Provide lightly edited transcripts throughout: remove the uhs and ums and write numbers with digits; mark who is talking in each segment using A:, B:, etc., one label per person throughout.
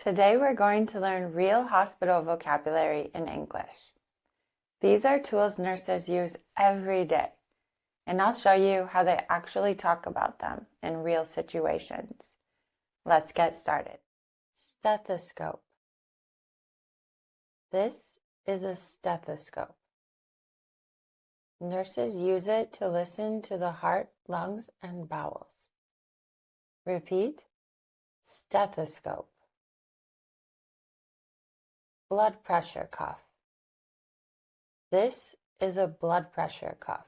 A: Today we're going to learn real hospital vocabulary in English. These are tools nurses use every day, and I'll show you how they actually talk about them in real situations. Let's get started. Stethoscope. This is a stethoscope. Nurses use it to listen to the heart, lungs, and bowels. Repeat, stethoscope. Blood pressure cuff. This is a blood pressure cuff.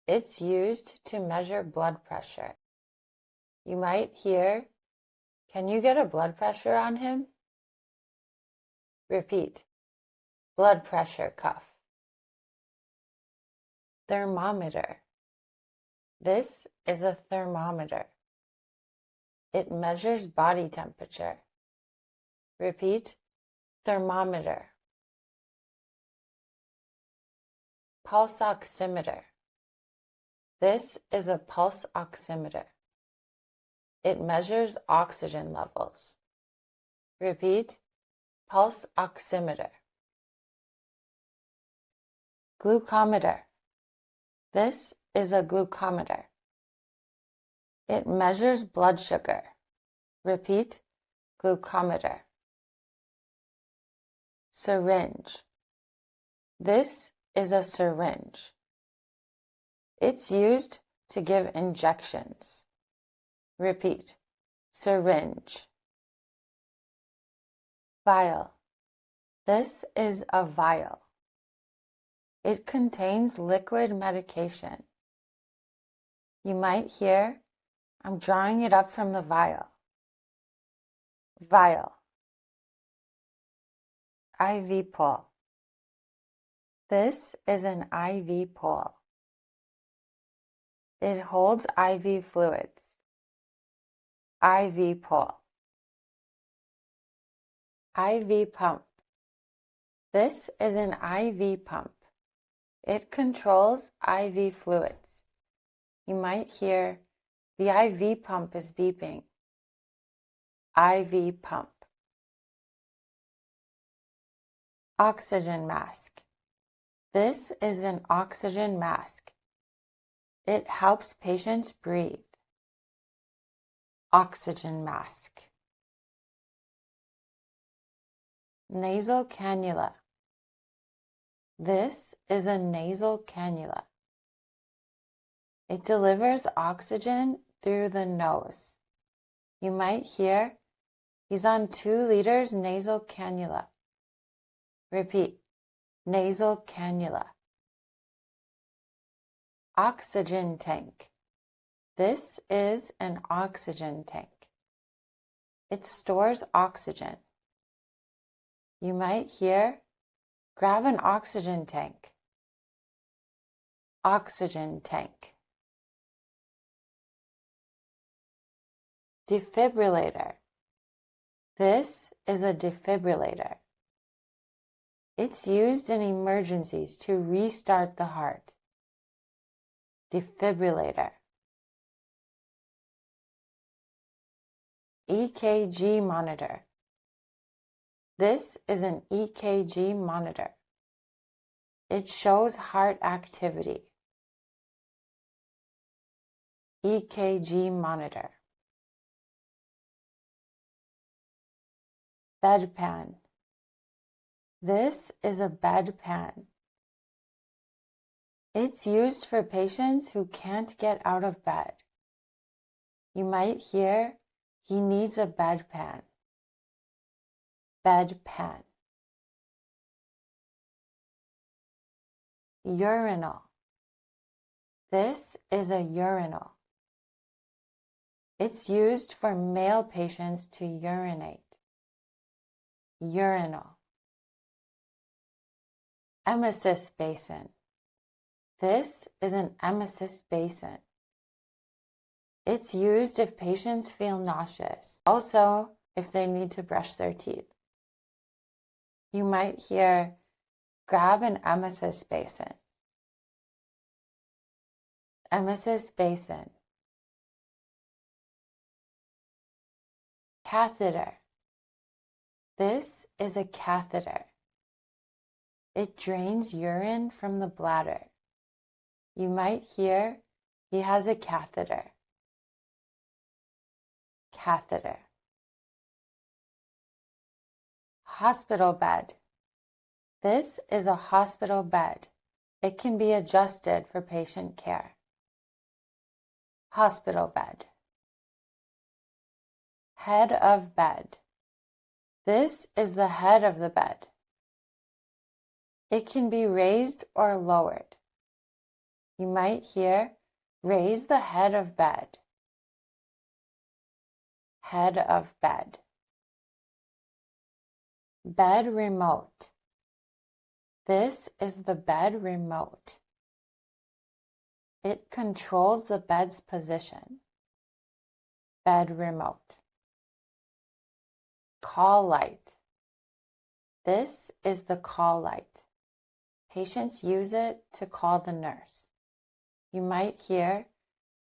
A: It's used to measure blood pressure. You might hear, "Can you get a blood pressure on him?" Repeat, blood pressure cuff. Thermometer. This is a thermometer. It measures body temperature. Repeat, thermometer. Pulse oximeter. This is a pulse oximeter. It measures oxygen levels. Repeat, pulse oximeter. Glucometer. This is a glucometer. It measures blood sugar. Repeat, glucometer. Syringe. This is a syringe. It's used to give injections. Repeat, syringe. Vial. This is a vial. It contains liquid medication. You might hear, "I'm drawing it up from the vial." Vial. IV pole. This is an IV pole. It holds IV fluids. IV pole. IV pump. This is an IV pump. It controls IV fluids. You might hear, "The IV pump is beeping." IV pump. Oxygen mask. This is an oxygen mask. It helps patients breathe. Oxygen mask. Nasal cannula. This is a nasal cannula. It delivers oxygen through the nose. You might hear, "He's on 2 liters nasal cannula." Repeat, nasal cannula. Oxygen tank. This is an oxygen tank. It stores oxygen. You might hear, "Grab an oxygen tank." Oxygen tank. Defibrillator. This is a defibrillator. It's used in emergencies to restart the heart. Defibrillator. EKG monitor. This is an EKG monitor. It shows heart activity. EKG monitor. Bedpan. This is a bedpan. It's used for patients who can't get out of bed. You might hear, "He needs a bedpan." Bedpan. Urinal. This is a urinal. It's used for male patients to urinate. Urinal. Emesis basin. This is an emesis basin. It's used if patients feel nauseous, also if they need to brush their teeth. You might hear, "Grab an emesis basin." Emesis basin. Catheter. This is a catheter. It drains urine from the bladder. You might hear, he has a catheter. Catheter. Hospital bed. This is a hospital bed. It can be adjusted for patient care. Hospital bed. Head of bed. This is the head of the bed. It can be raised or lowered. You might hear, raise the head of bed. Head of bed. Bed remote. This is the bed remote. It controls the bed's position. Bed remote. Call light. This is the call light. Patients use it to call the nurse. You might hear,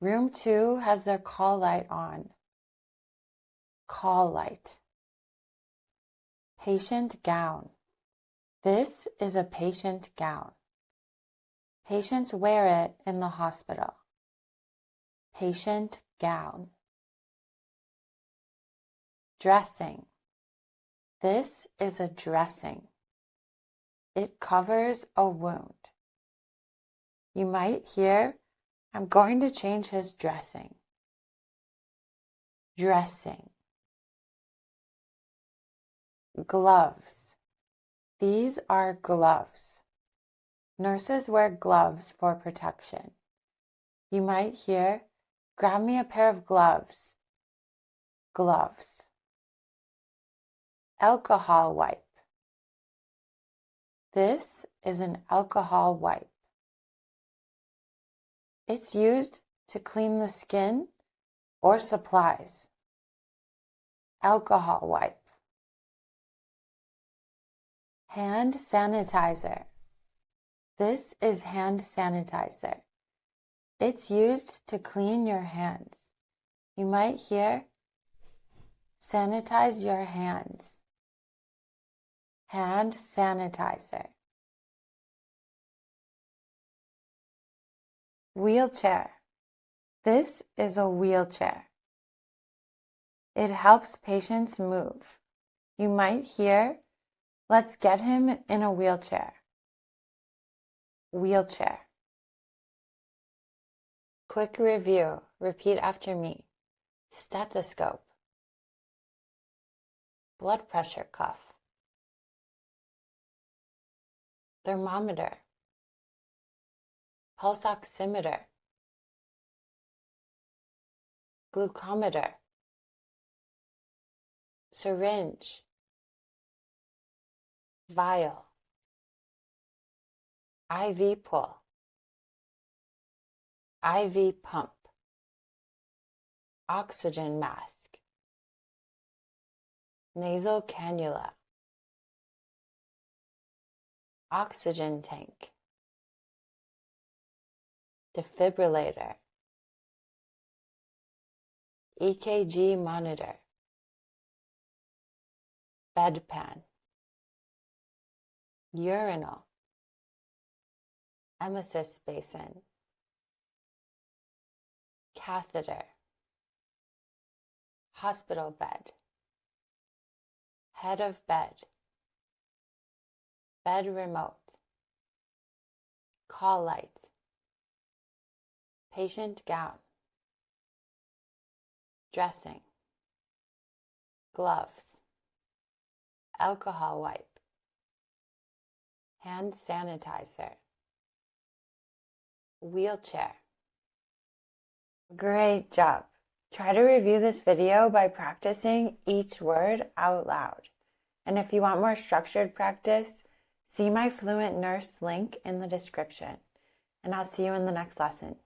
A: room 2 has their call light on. Call light. Patient gown. This is a patient gown. Patients wear it in the hospital. Patient gown. Dressing. This is a dressing. It covers a wound. You might hear, I'm going to change his dressing. Dressing. Gloves. These are gloves. Nurses wear gloves for protection. You might hear, grab me a pair of gloves. Gloves. Alcohol wipe. This is an alcohol wipe. It's used to clean the skin or supplies. Alcohol wipe. Hand sanitizer. This is hand sanitizer. It's used to clean your hands. You might hear, sanitize your hands. Hand sanitizer. Wheelchair. This is a wheelchair. It helps patients move. You might hear, let's get him in a wheelchair. Wheelchair. Quick review. Repeat after me. Stethoscope. Blood pressure cuff. Thermometer. Pulse oximeter. Glucometer. Syringe. Vial. IV pull. IV pump. Oxygen mask. Nasal cannula. Oxygen tank. Defibrillator. EKG monitor. Bedpan. Urinal. Emesis basin. Catheter. Hospital bed. Head of bed. Bed remote. Call light. Patient gown. Dressing. Gloves. Alcohol wipe. Hand sanitizer. Wheelchair. Great job. Try to review this video by practicing each word out loud. And if you want more structured practice, see my Fluent Nurse link in the description. And I'll see you in the next lesson.